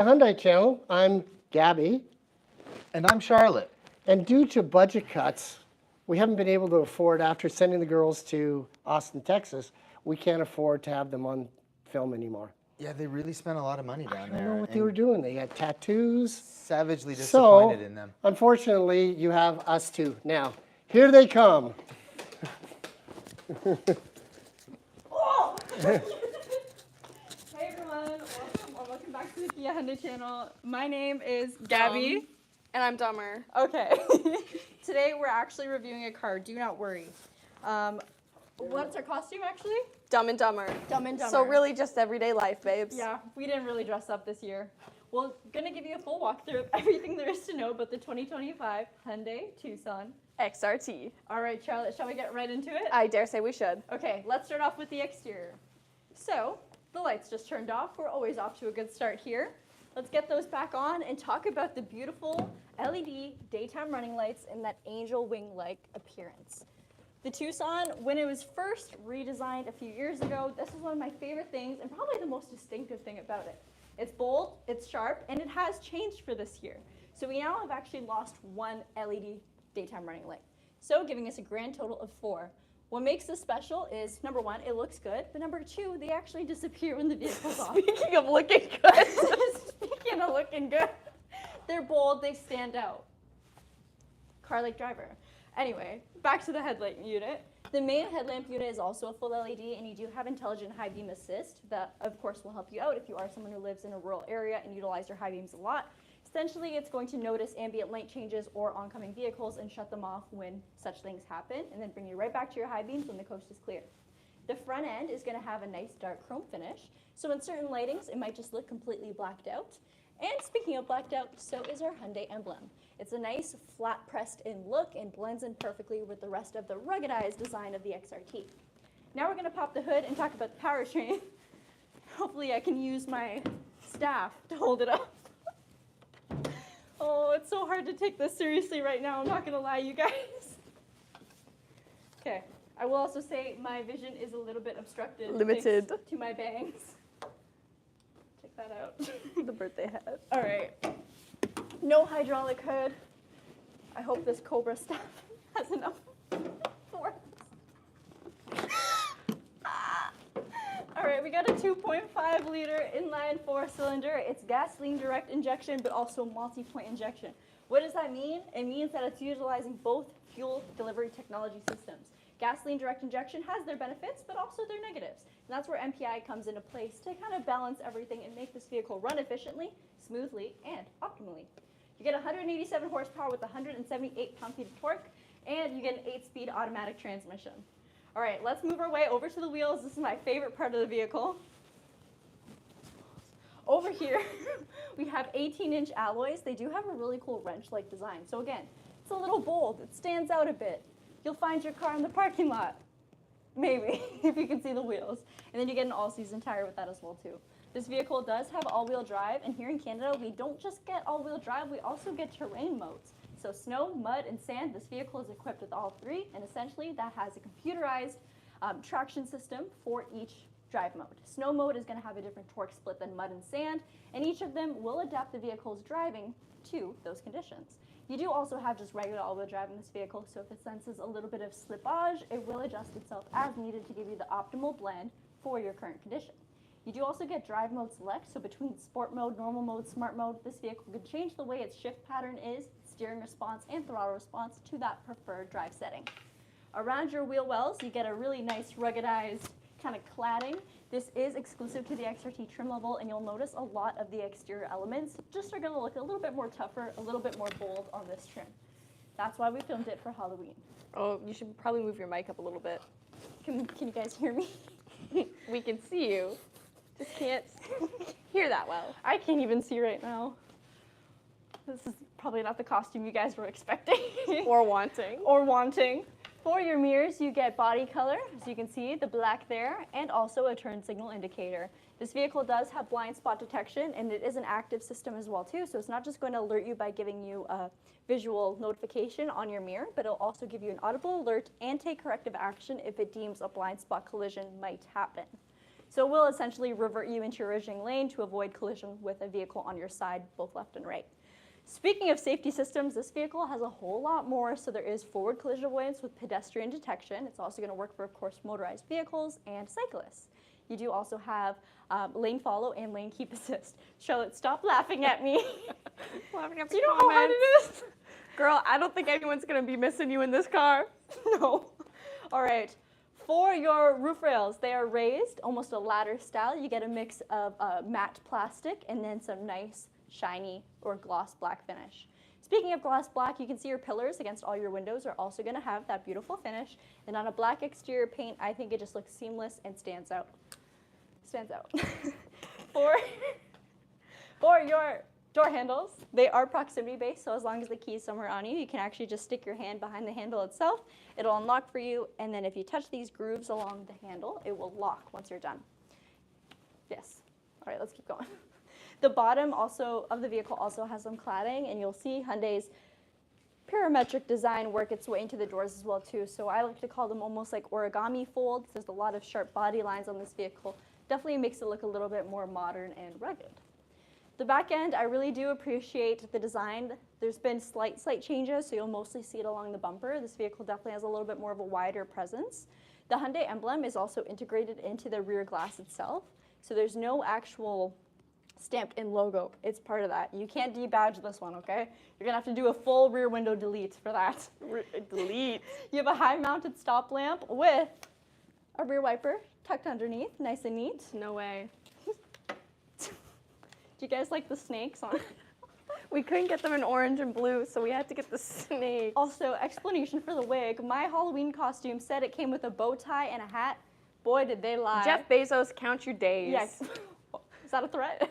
Hyundai channel, I'm Gabi, And I'm Charlotte. and due to budget cuts, we haven't been able to afford, after sending the girls to Austin, Texas, we can't afford to have them on film anymore. Yeah, they really spent a lot of money down I there. don't know what they were doing. They had tattoos. Savagely So, disappointed in them. unfortunately, you have us too. Now, here they come. Oh! Hey everyone, welcome back to the Kia Hyundai channel. My name is Gabi. And I'm dumber. Okay. Today we're actually reviewing a car, do not worry. What's our costume actually? Dumb and Dumber. Dumb and Dumber. So really just everyday life, babes. Yeah, we didn't really dress up this year. We're gonna give you a full walkthrough of everything there is to know about the 2025 Hyundai Tucson. XRT. All right, Charlotte, shall we get right into it? I dare say we should. Okay, let's start off with the exterior. So, the lights just turned off. We're always off to a good start here. Let's get those back on and talk about the beautiful LED daytime running lights and that angel wing-like appearance. The Tucson, when it was first redesigned a few years ago, this is one of my favorite things and probably the most distinctive thing about it. It's bold, it's sharp, and it has changed for this year. So we now have actually lost one LED daytime running light. So giving us a grand total of 4. What makes this special is, number 1, it looks good, but number 2, they actually disappear when the vehicle's off. Speaking of looking good. Speaking of looking good, they're bold, they stand out. Car-like driver. Anyway, back to the headlight unit. The main headlamp unit is also a full LED, and you do have intelligent high beam assist that, of course, will help you out if you are someone who lives in a rural area and utilize your high beams a lot. Essentially, it's going to notice ambient light changes or oncoming vehicles and shut them off when such things happen, and then bring you right back to your high beams when the coast is clear. The front end is going to have a nice dark chrome finish, so in certain lightings, it might just look completely blacked out. And speaking of blacked out, so is our Hyundai emblem. It's a nice flat pressed in look and blends in perfectly with the rest of the ruggedized design of the XRT. Now we're going to pop the hood and talk about the powertrain. Hopefully I can use my staff to hold it up. Oh, it's so hard to take this seriously right now, I'm not going to lie, you guys. Okay, I will also say my vision is a little bit obstructed. Limited. Thanks to my bangs. Check that out. The birthday hat. All right. No hydraulic hood. I hope this Cobra staff has enough force. All right, we got a 2.5 liter inline 4-cylinder. It's gasoline direct injection, but also multi-point injection. What does that mean? It means that it's utilizing both fuel delivery technology systems. Gasoline direct injection has their benefits, but also their negatives. And that's where MPI comes into place to kind of balance everything and make this vehicle run efficiently, smoothly, and optimally. You get 187 horsepower with 178 pound-feet of torque, and you get an 8-speed automatic transmission. All right, let's move our way over to the wheels. This is my favorite part of the vehicle. Over here, we have 18-inch alloys. They do have a really cool wrench-like design. So again, it's a little bold. It stands out a bit. You'll find your car in the parking lot, maybe, if you can see the wheels. And then you get an all-season tire with that as well, too. This vehicle does have all-wheel drive, and here in Canada, we don't just get all-wheel drive, we also get terrain modes. So snow, mud, and sand, this vehicle is equipped with all 3, and essentially that has a computerized traction system for each drive mode. Snow mode is going to have a different torque split than mud and sand, and each of them will adapt the vehicle's driving to those conditions. You do also have just regular all-wheel drive in this vehicle, so if it senses a little bit of slippage, it will adjust itself as needed to give you the optimal blend for your current condition. You do also get drive mode select, so between sport mode, normal mode, smart mode, this vehicle could change the way its shift pattern is, steering response, and throttle response to that preferred drive setting. Around your wheel wells, you get a really nice ruggedized kind of cladding. This is exclusive to the XRT trim level, and you'll notice a lot of the exterior elements just are going to look a little bit more tougher, a little bit more bold on this trim. That's why we filmed it for Halloween. Oh, you should probably move your mic up a little bit. Can you guys hear me? We can see you. Just can't hear that well. I can't even see right now. This is probably not the costume you guys were expecting. Or wanting. Or wanting. For your mirrors, you get body color, as you can see, the black there, and also a turn signal indicator. This vehicle does have blind spot detection, and it is an active system as well, too, so it's not just going to alert you by giving you a visual notification on your mirror, but it'll also give you an audible alert and take corrective action if it deems a blind spot collision might happen. So it will essentially revert you into your original lane to avoid collision with a vehicle on your side, both left and right. Speaking of safety systems, this vehicle has a whole lot more. So there is forward collision avoidance with pedestrian detection. It's also going to work for, of course, motorized vehicles and cyclists. You do also have lane follow and lane keep assist. Charlotte, stop laughing at me. Laughing at Do you know how hard it is? Girl, I don't think anyone's gonna be missing you in this car. No. All right. For your roof rails, they are raised, almost a ladder style. You get a mix of matte plastic and then some nice shiny or gloss black finish. Speaking of gloss black, you can see your pillars against all your windows are also going to have that beautiful finish. And on a black exterior paint, I think it just looks seamless and stands out. Stands out. For your door handles, they are proximity based, so as long as the key is somewhere on you, you can actually just stick your hand behind the handle itself. It'll unlock for you, and then if you touch these grooves along the handle, it will lock once you're done. Yes. All right, let's keep going. The bottom also of the vehicle also has some cladding, and you'll see Hyundai's parametric design work its way into the doors as well too. So I like to call them almost like origami folds. There's a lot of sharp body lines on this vehicle. Definitely makes it look a little bit more modern and rugged. The back end, I really do appreciate the design. There's been slight changes, so you'll mostly see it along the bumper. This vehicle definitely has a little bit more of a wider presence. The Hyundai emblem is also integrated into the rear glass itself, so there's no actual stamped in logo. It's part of that. You can't debadge this one, okay? You're gonna have to do a full rear window delete for that. Delete. You have a high mounted stop lamp with a rear wiper tucked underneath, nice and neat. No way. Do you guys like the snakes on? We couldn't get them in orange and blue, so we had to get the snake. Also, explanation for the wig. My Halloween costume said it came with a bow tie and a hat. Boy, did they lie. Jeff Bezos, count your days. Yes. Is that a threat?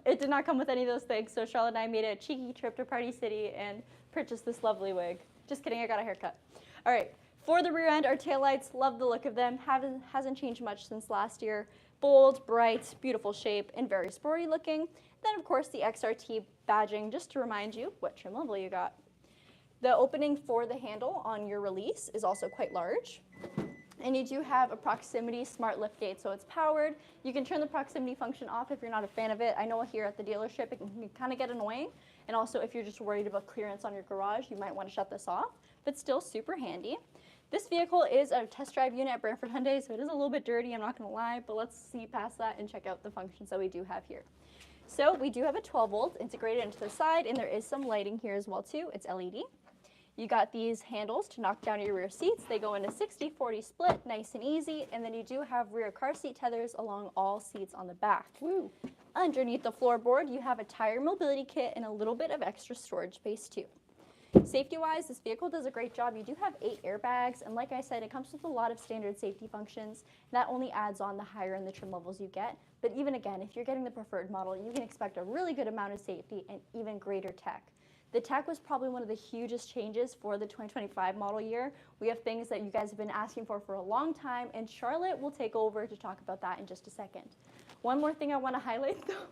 It did not come with any of those things, so Charlotte and I made a cheeky trip to Party City and purchased this lovely wig. Just kidding, I got a haircut. All right, for the rear end, our taillights, love the look of them. Hasn't changed much since last year. Bold, bright, beautiful shape, and very sporty looking. Then, of course, the XRT badging, just to remind you what trim level you got. The opening for the handle on your release is also quite large. And you do have a proximity smart lift gate, so it's powered. You can turn the proximity function off if you're not a fan of it. I know here at the dealership it can kind of get annoying. And also if you're just worried about clearance on your garage, you might want to shut this off, but still super handy. This vehicle is a test drive unit at Brantford Hyundai, so it is a little bit dirty, I'm not going to lie, but let's see past that and check out the functions that we do have here. So we do have a 12 volt integrated into the side, and there is some lighting here as well too. It's LED. You got these handles to knock down your rear seats. They go in a 60-40 split, nice and easy, and then you do have rear car seat tethers along all seats on the back. Woo. Underneath the floorboard, you have a tire mobility kit and a little bit of extra storage space too. Safety-wise, this vehicle does a great job. You do have 8 airbags, and like I said, it comes with a lot of standard safety functions. That only adds on the higher in the trim levels you get. But even again, if you're getting the preferred model, you can expect a really good amount of safety and even greater tech. The tech was probably one of the hugest changes for the 2025 model year. We have things that you guys have been asking for a long time, and Charlotte will take over to talk about that in just a second. One more thing I want to highlight, though.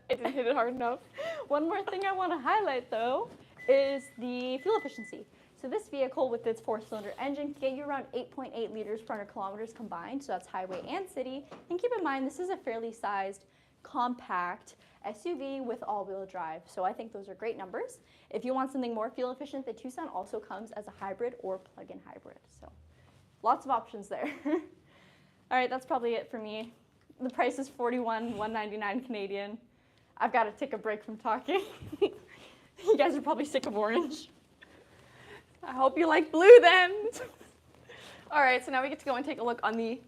I didn't hit it hard enough. One more thing I want to highlight, though, is the fuel efficiency. So this vehicle with its 4-cylinder engine can get you around 8.8 liters per 100 kilometers combined, so that's highway and city. And keep in mind, this is a fairly sized, compact SUV with all-wheel drive, so I think those are great numbers. If you want something more fuel efficient, the Tucson also comes as a hybrid or plug-in hybrid, so lots of options there. All right, that's probably it for me. The price is $41,199 Canadian. I've got to take a break from talking. You guys are probably sick of orange. I hope you like blue then. All right, so now we get to go and take a look on the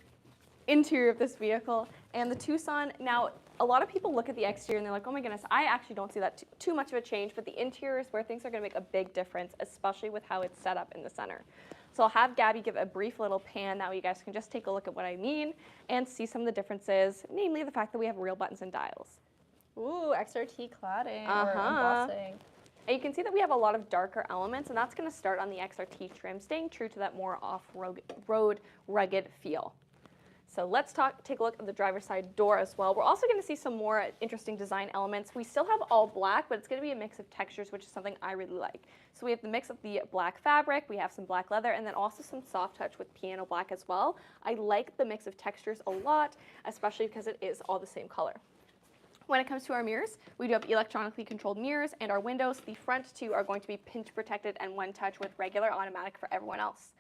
interior of this vehicle and the Tucson. Now, a lot of people look at the exterior and they're like, oh my goodness, I actually don't see that too much of a change, but the interior is where things are going to make a big difference, especially with how it's set up in the center. So I'll have Gabby give a brief little pan, that way you guys can just take a look at what I mean and see some of the differences, namely the fact that we have real buttons and dials. Ooh, XRT cladding or embossing. And you can see that we have a lot of darker elements, and that's going to start on the XRT trim, staying true to that more off-road rugged feel. So let's take a look at the driver's side door as well. We're also going to see some more interesting design elements. We still have all black, but it's going to be a mix of textures, which is something I really like. So we have the mix of the black fabric, we have some black leather, and then also some soft touch with piano black as well. I like the mix of textures a lot, especially because it is all the same color. When it comes to our mirrors, we do have electronically controlled mirrors, and our windows, the front two are going to be pinch protected and one touch with regular automatic for everyone else.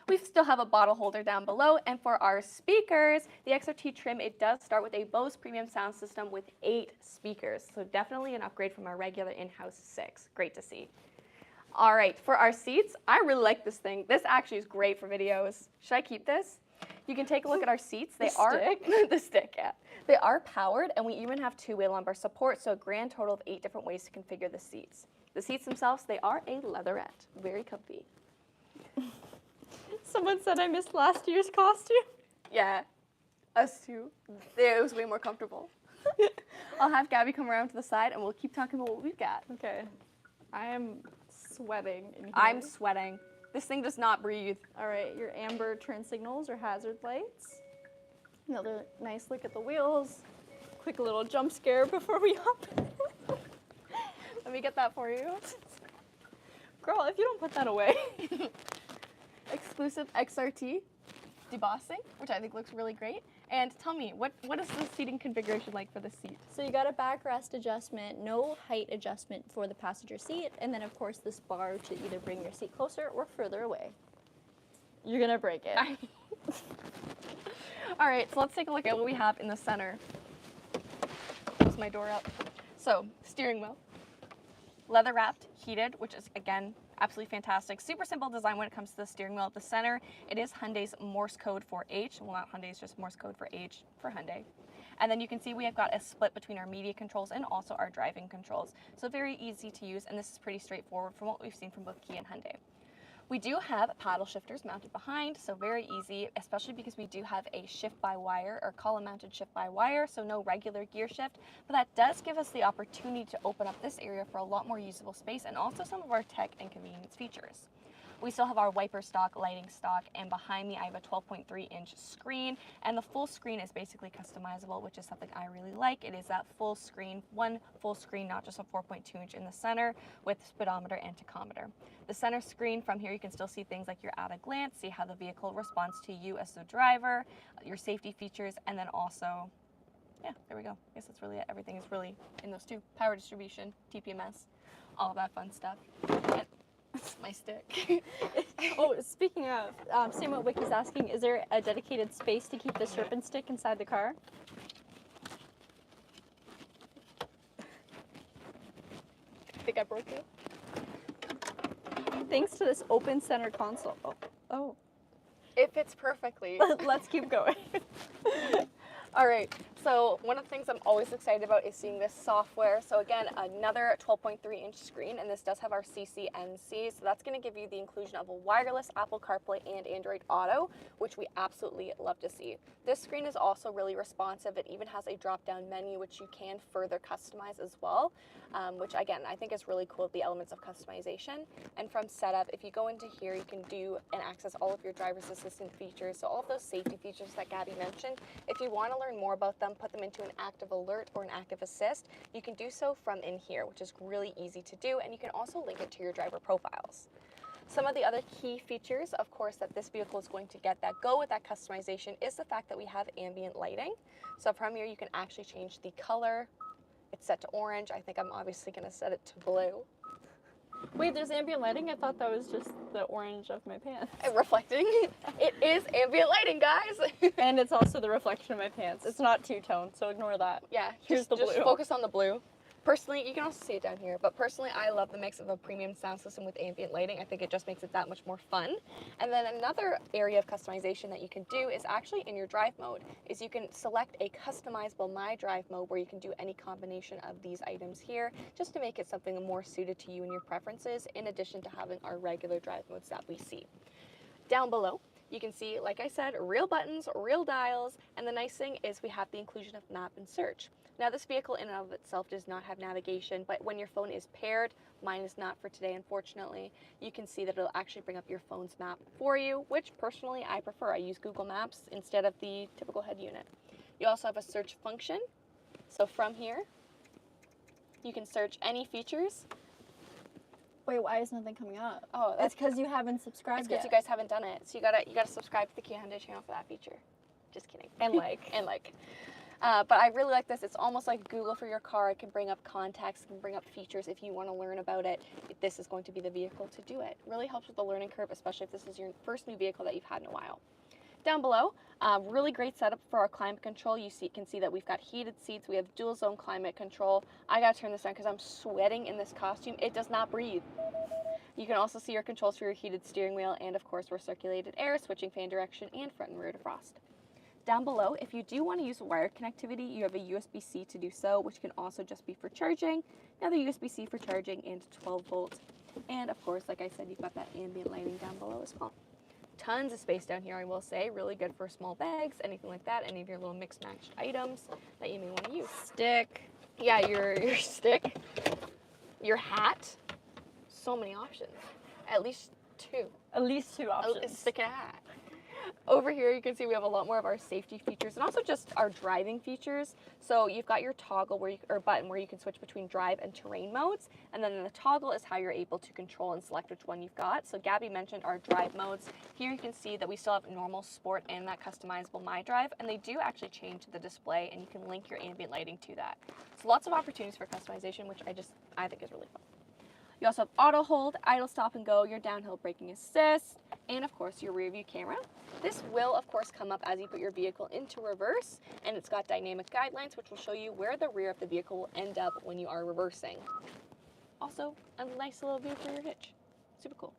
We still have a bottle holder down below, and for our speakers, the XRT trim, it does start with a Bose premium sound system with 8 speakers, so definitely an upgrade from our regular in-house 6. Great to see. All right, for our seats, I really like this thing. This actually is great for videos. Should I keep this? You can take a look at our seats. They are the stick, yeah. They are powered, and we even have 2-way lumbar support, so a grand total of 8 different ways to configure the seats. The seats themselves, they are a leatherette, very comfy. Someone said I missed last year's costume. Yeah, us too. It was way more comfortable. I'll have Gabby come around to the side, and we'll keep talking about what we've got. Okay. I am sweating in here. I'm sweating. This thing does not breathe. All right, your amber turn signals or hazard lights. Another nice look at the wheels. Quick little jump scare before we hop. Let me get that for you. Girl, if you don't put that away. Exclusive XRT debossing, which I think looks really great. And tell me, what is the seating configuration like for this seat? So you got a backrest adjustment, no height adjustment for the passenger seat, and then of course this bar to either bring your seat closer or further away. You're gonna break it. All right, so let's take a look at what we have in the center. Close my door up. So, steering wheel, leather wrapped, heated, which is again, absolutely fantastic. Super simple design when it comes to the steering wheel. At the center, it is Hyundai's Morse code for H. Well, not Hyundai's, just Morse code for H for Hyundai. And then you can see we have got a split between our media controls and also our driving controls. So very easy to use, and this is pretty straightforward from what we've seen from both Kia and Hyundai. We do have paddle shifters mounted behind, so very easy, especially because we do have a shift-by-wire or column-mounted shift-by-wire, so no regular gear shift, but that does give us the opportunity to open up this area for a lot more usable space and also some of our tech and convenience features. We still have our wiper stock, lighting stock, and behind me I have a 12.3-inch screen, and the full screen is basically customizable, which is something I really like. It is that full screen, one full screen, not just a 4.2-inch in the center with speedometer and tachometer. The center screen, from here you can still see things like your at a glance, see how the vehicle responds to you as the driver, your safety features, and then also, yeah, there we go. I guess that's really it. Everything is really in those two. Power distribution, TPMS, all of that fun stuff. And my stick. Oh, speaking of, Sam Wicky's asking, is there a dedicated space to keep the serpent stick inside the car? I think I broke it. Thanks to this open center console. Oh. It fits perfectly. Let's keep going. All right, so one of the things I'm always excited about is seeing this software. So again, another 12.3-inch screen, and this does have our CCNC, so that's gonna give you the inclusion of a wireless Apple CarPlay and Android Auto, which we absolutely love to see. This screen is also really responsive. It even has a drop-down menu, which you can further customize as well, which again, I think is really cool, the elements of customization. And from setup, if you go into here, you can do and access all of your driver's assistant features, so all of those safety features that Gabby mentioned. If you wanna learn more about them, put them into an active alert or an active assist, you can do so from in here, which is really easy to do, and you can also link it to your driver profiles. Some of the other key features, of course, that this vehicle is going to get that go with that customization is the fact that we have ambient lighting. So from here, you can actually change the color. It's set to orange. I think I'm obviously going to set it to blue. Wait, there's ambient lighting? I thought that was just the orange of my pants. And reflecting. It is ambient lighting, guys. And it's also the reflection of my pants. It's not two-tone, so ignore that. Yeah, Here's the just blue. focus on the blue. Personally, you can also see it down here, but personally I love the mix of a premium sound system with ambient lighting. I think it just makes it that much more fun. And then another area of customization that you can do is actually in your drive mode, is you can select a customizable My Drive mode where you can do any combination of these items here, just to make it something more suited to you and your preferences, in addition to having our regular drive modes that we see. Down below, You can see, like I said, real buttons, real dials, and the nice thing is we have the inclusion of map and search. Now this vehicle in and of itself does not have navigation, but when your phone is paired, mine is not for today unfortunately, you can see that it'll actually bring up your phone's map for you, which personally I prefer. I use Google Maps instead of the typical head unit. You also have a search function, so from here, you can search any features. Wait, why is nothing coming up? Oh, It's because you haven't subscribed It's because yet. you guys haven't done it. So you gotta subscribe to the Hyundai channel for that feature. Just kidding. And like. And like. But I really like this. It's almost like Google for your car. It can bring up contacts, it can bring up features if you want to learn about it. This is going to be the vehicle to do it. Really helps with the learning curve, especially if this is your first new vehicle that you've had in a while. Down below, really great setup for our climate control. You can see that we've got heated seats. We have dual zone climate control. I gotta turn this on because I'm sweating in this costume. It does not breathe. You can also see your controls for your heated steering wheel and of course recirculated air, switching fan direction, and front and rear defrost. Down below, if you do want to use wired connectivity, you have a USB-C to do so, which can also just be for charging. Another USB-C for charging and 12 volts. And of course, like I said, you've got that ambient lighting down below as well. Tons of space down here, I will say. Really good for small bags, anything like that, any of your little mixed matched items that you may want to use. Stick. Yeah, your stick, your hat. So many options. At least two. At least two A options. stick and a hat. Over here you can see we have a lot more of our safety features and also just our driving features. So you've got your toggle or button where you can switch between drive and terrain modes, and then the toggle is how you're able to control and select which one you've got. So Gabby mentioned our drive modes. Here you can see that we still have normal, sport, and that customizable My Drive, and they do actually change the display and you can link your ambient lighting to that. So lots of opportunities for customization, which I think is really fun. You also have auto hold, idle stop and go, your downhill braking assist, and of course your rear view camera. This will of course come up as you put your vehicle into reverse, and it's got dynamic guidelines which will show you where the rear of the vehicle will end up when you are reversing. Also a nice little view for your hitch. Super cool.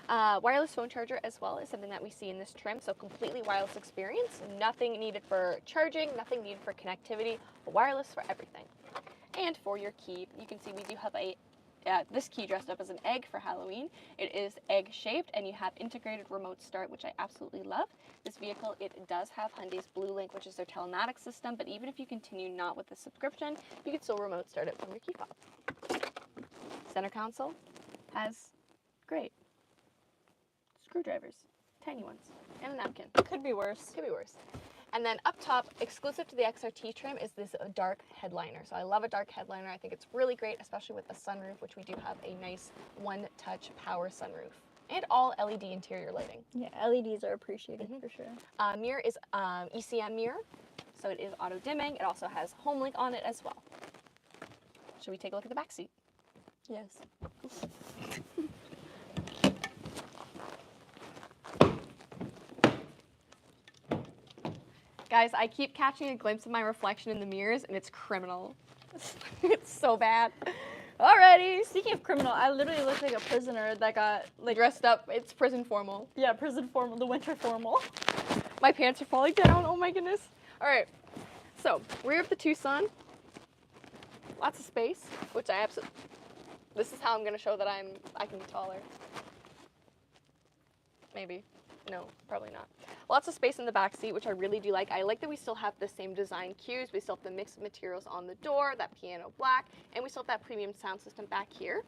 Wireless phone charger as well is something that we see in this trim, so completely wireless experience. Nothing needed for charging, nothing needed for connectivity, wireless for everything. And for your key, you can see we do have this key dressed up as an egg for Halloween. It is egg shaped and you have integrated remote start, which I absolutely love. This vehicle, it does have Hyundai's Blue Link, which is their telematics system, but even if you continue not with the subscription, you can still remote start it from your key fob. Center console has great screwdrivers, tiny ones, and a napkin. Could be worse. Could be worse. And then up top, exclusive to the XRT trim, is this dark headliner. So I love a dark headliner. I think it's really great, especially with a sunroof, which we do have a nice one-touch power sunroof. And all LED interior lighting. Yeah, LEDs are appreciated for sure. Mirror is ECM mirror, so it is auto dimming. It also has HomeLink on it as well. Should we take a look at the back seat? Yes. Guys, I keep catching a glimpse of my reflection in the mirrors, and it's criminal. It's so bad. Alrighty. Speaking of criminal, I literally look like a prisoner that got like Dressed up, it's prison formal. yeah, prison formal, the winter formal. My pants are falling down, oh my goodness. All right, so rear of the Tucson, lots of space, which I absolutely, this is how I'm gonna show that I can be taller. Maybe, no, probably not. Lots of space in the back seat, which I really do like. I like that we still have the same design cues. We still have the mix of materials on the door, that piano black, and we still have that premium sound system back here.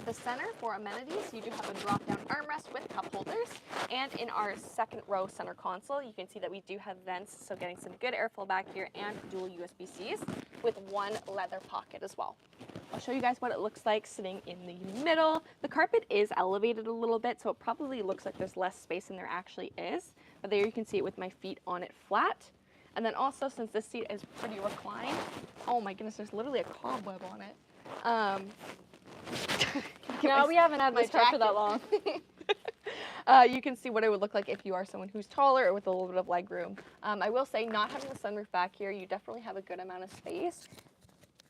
The center for amenities, you do have a drop-down armrest with cup holders, and in our second row center console, you can see that we do have vents, so getting some good airflow back here, and dual USB-Cs with one leather pocket as well. I'll show you guys what it looks like sitting in the middle. The carpet is elevated a little bit, so it probably looks like there's less space than there actually is. But there you can see it with my feet on it flat. And then also, since this seat is pretty reclined, oh my goodness, there's literally a cobweb on it. No, we haven't had my this car for that jacket. long. You can see what it would look like if you are someone who's taller or with a little bit of leg room. I will say, not having the sunroof back here, you definitely have a good amount of space.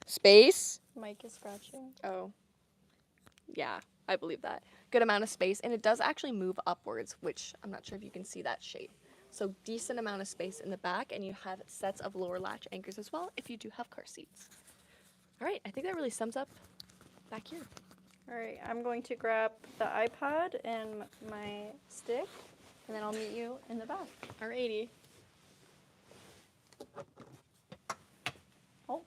Space? Mike is scratching. Oh, yeah, I believe that. Good amount of space, and it does actually move upwards, which I'm not sure if you can see that shape. So decent amount of space in the back, and you have sets of lower latch anchors as well if you do have car seats. All right, I think that really sums up back here. All right, I'm going to grab the iPod and my stick. and then I'll meet you in the back. Alrighty. Oh.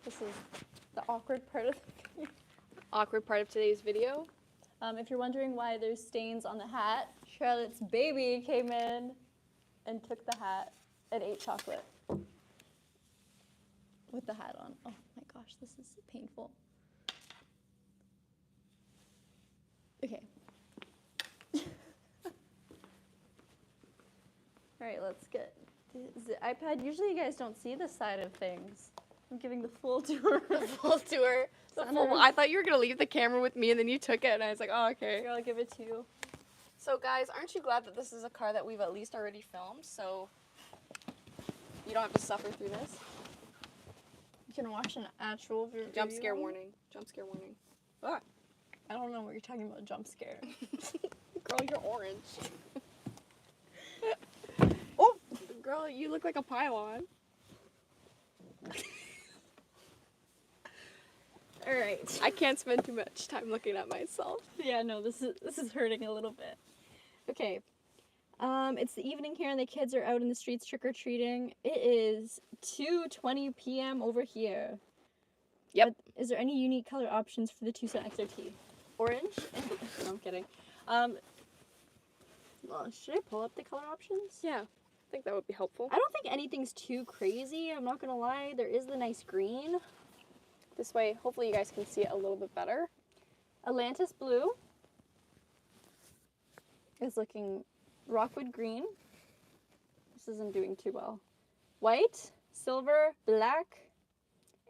This is the awkward part of the video. Awkward part of today's video. If you're wondering why there's stains on the hat, Charlotte's baby came in and took the hat and ate chocolate with the hat on. Oh my gosh, this is painful. Okay. All right, let's get the iPad. Usually you guys don't see this side of things. I'm giving the full tour. Full tour. I thought you were gonna leave the camera with me and then you took it and I was like, oh, okay. Here, I'll give it to you. So guys, aren't you glad that this is a car that we've at least already filmed, so you don't have to suffer through this? You can watch an actual video. Jump scare warning. Jump scare warning. Ah. I don't know what you're talking about, jump scare. Girl, you're orange. Oh, girl, you look like a pylon. All right. I can't spend too much time looking at myself. Yeah, no, this is hurting a little bit. Okay. It's the evening here and the kids are out in the streets trick-or-treating. It is 2:20 p.m. over here. Yep. But is there any unique color options for the Tucson XRT? Orange? No, I'm kidding. Well, should I pull up the color options? Yeah, I think that would be helpful. I don't think anything's too crazy. I'm not gonna lie. There is the nice green. This way, hopefully you guys can see it a little bit better. Atlantis blue is looking rockwood green. This isn't doing too well. White, silver, black,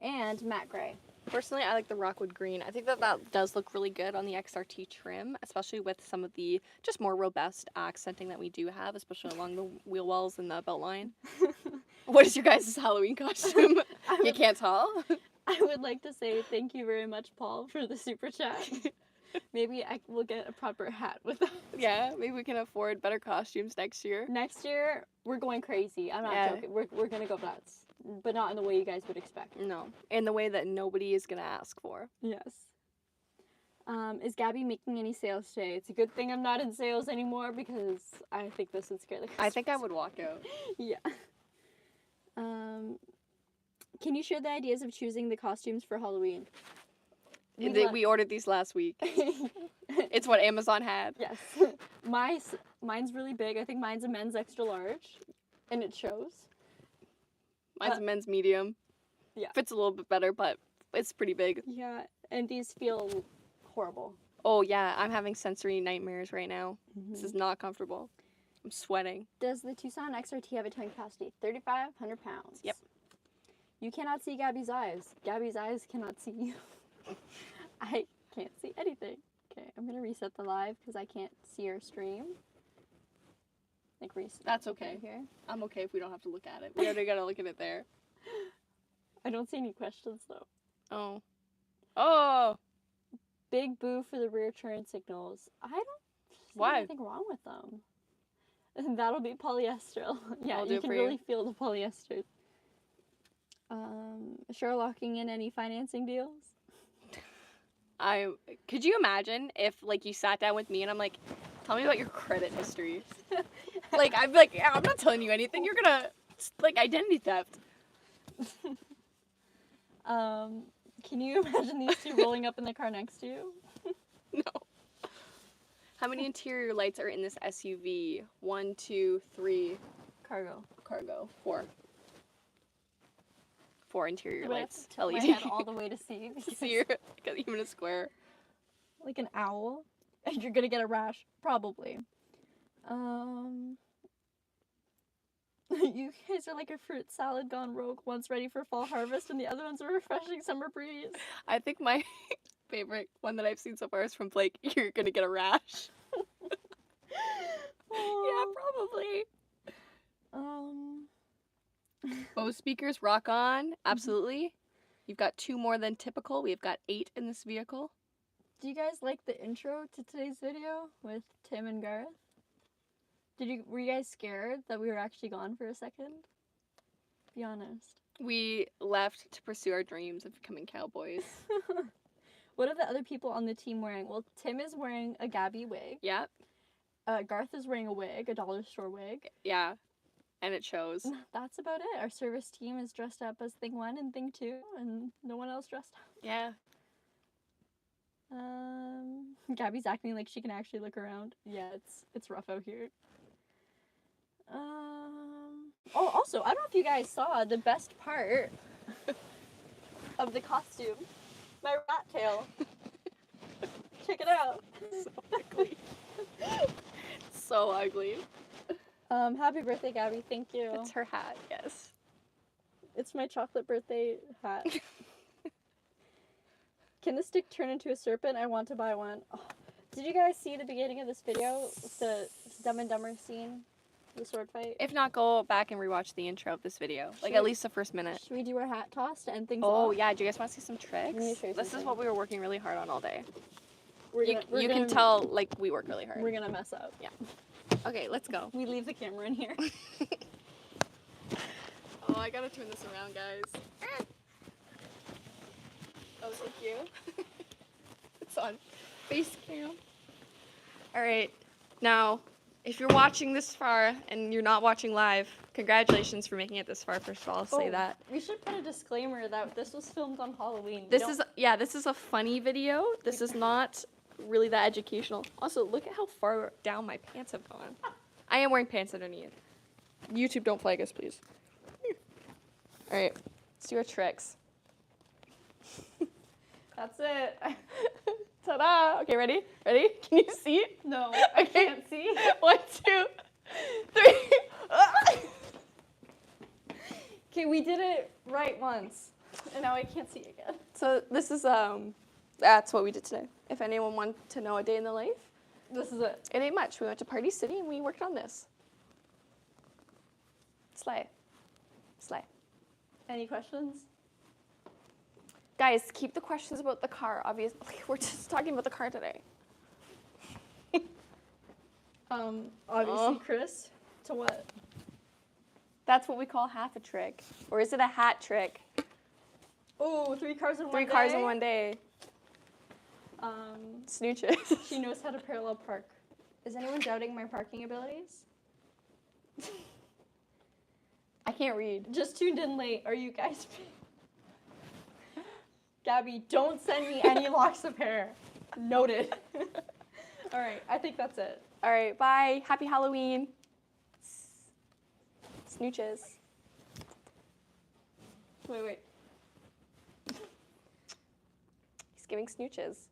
and matte gray. Personally, I like the rockwood green. I think that that does look really good on the XRT trim, especially with some of the just more robust accenting that we do have, especially along the wheel wells and the belt line. What is your guys' Halloween costume? You can't tell? I would like to say thank you very much, Paul, for the super chat. Maybe I will get a proper hat with that. Yeah, maybe we can afford better costumes next year. Next year, we're going crazy. I'm not joking. We're going to go nuts. But not in the way you guys would expect. No, in the way that nobody is going to ask for. Yes. Is Gabby making any sales today? It's a good thing I'm not in sales anymore because I think this would scare the customers. I think I would walk out. Yeah. Can you share the ideas of choosing the costumes for Halloween? We ordered these last week. It's what Amazon had. Yes. Mine's really big. I think mine's a men's extra large, and it shows. Mine's a men's medium. Yeah. Fits a little bit better, but it's pretty big. Yeah, and these feel horrible. Oh yeah, I'm having sensory nightmares right now. This is not comfortable. I'm sweating. Does the Tucson XRT have a towing capacity? 3,500 pounds. Yep. You cannot see Gabby's eyes. Gabby's eyes cannot see you. I can't see anything. Okay, I'm gonna reset the live because I can't see our stream. Like reset. That's okay. Here. I'm okay if we don't have to look at it. We already gotta look at it there. I don't see any questions though. Oh. Oh! Big boo for the rear turn signals. I don't see Why? anything wrong with them. And that'll be polyester. Yeah, I'll do you it can for really you. feel the polyester. Sure, locking in any financing deals? Could you imagine if like you sat down with me and I'm like, tell me about your credit history. Like I'd be like, yeah, I'm not telling you anything. You're gonna like identity theft. Can you imagine these two rolling up in the car next to you? No. How many interior lights are in this SUV? 1, 2, 3. Cargo. Cargo. 4. 4 interior Do I have lights. to tilt my LED. head all the way to see? See, you're like even a square. Like an owl? And you're gonna get a rash? Probably. You guys are like a fruit salad gone rogue. One's ready for fall harvest and the other one's a refreshing summer breeze. I think my favorite one that I've seen so far is from Blake. You're gonna get a rash. Yeah, probably. Bose speakers rock on. Absolutely. You've got 2 more than typical. We've got 8 in this vehicle. Do you guys like the intro to today's video with Tim and Gareth? Were you guys scared that we were actually gone for a second? Be honest. We left to pursue our dreams of becoming cowboys. What are the other people on the team wearing? Well, Tim is wearing a Gabi wig. Yep. Garth is wearing a wig, a dollar store wig. Yeah. And it shows. That's about it. Our service team is dressed up as Thing 1 and Thing 2, and no one else dressed up. Yeah. Gabby's acting like she can actually look around. Yeah, it's rough out here. Oh, also, I don't know if you guys saw the best part of the costume. My rat tail. Check it out. So ugly. So ugly. Happy birthday, Gabby. Thank you. It's her hat, yes. It's my chocolate birthday hat. Can the stick turn into a serpent? I want to buy one. Oh. Did you guys see the beginning of this video? The Dumb and Dumber scene? The sword fight? If not, go back and rewatch the intro of this video. Like, at least the first minute. Should we do our hat toss to end things Oh, off? yeah. Do you guys want to see some tricks? Let me show you This is something. what we were working really hard on all day. We're You gonna- can tell, like, we work really hard. We're gonna mess up. Yeah. Okay, let's go. We leave the camera in here. Oh, I gotta turn this around, guys. Oh, thank you. It's on face cam. Alright, now, if you're watching this far and you're not watching live, congratulations for making it this far, first of all, I'll say that. We should put a disclaimer that this was filmed on Halloween. This is a funny video. This is not really that educational. Also, look at how far down my pants have gone. I am wearing pants underneath. YouTube, don't flag us, please. Alright, let's do our tricks. That's it. Ta-da! Okay, ready? Ready? Can you see? No, Okay. I can't see. 1, 2, 3. Okay, we did it right once, and now I can't see again. So this is that's what we did today. If anyone wanted to know a day in the life, This is it. it ain't much. We went to Party City and we worked on this. Slay. Slay. Any questions? Guys, keep the questions about the car. Obviously, we're just talking about the car today. Obviously, Oh. Chris. To what? That's what we call half a trick. Or is it a hat trick? Oh, 3 cars in one 3 day. cars in one day. Snooches. She knows how to parallel park. Is anyone doubting my parking abilities? I can't read. Just tuned in late. Are you guys? Gabby, don't send me any locks of hair. Noted. All right, I think that's it. All right, bye. Happy Halloween. Snooches. Wait. He's giving snooches.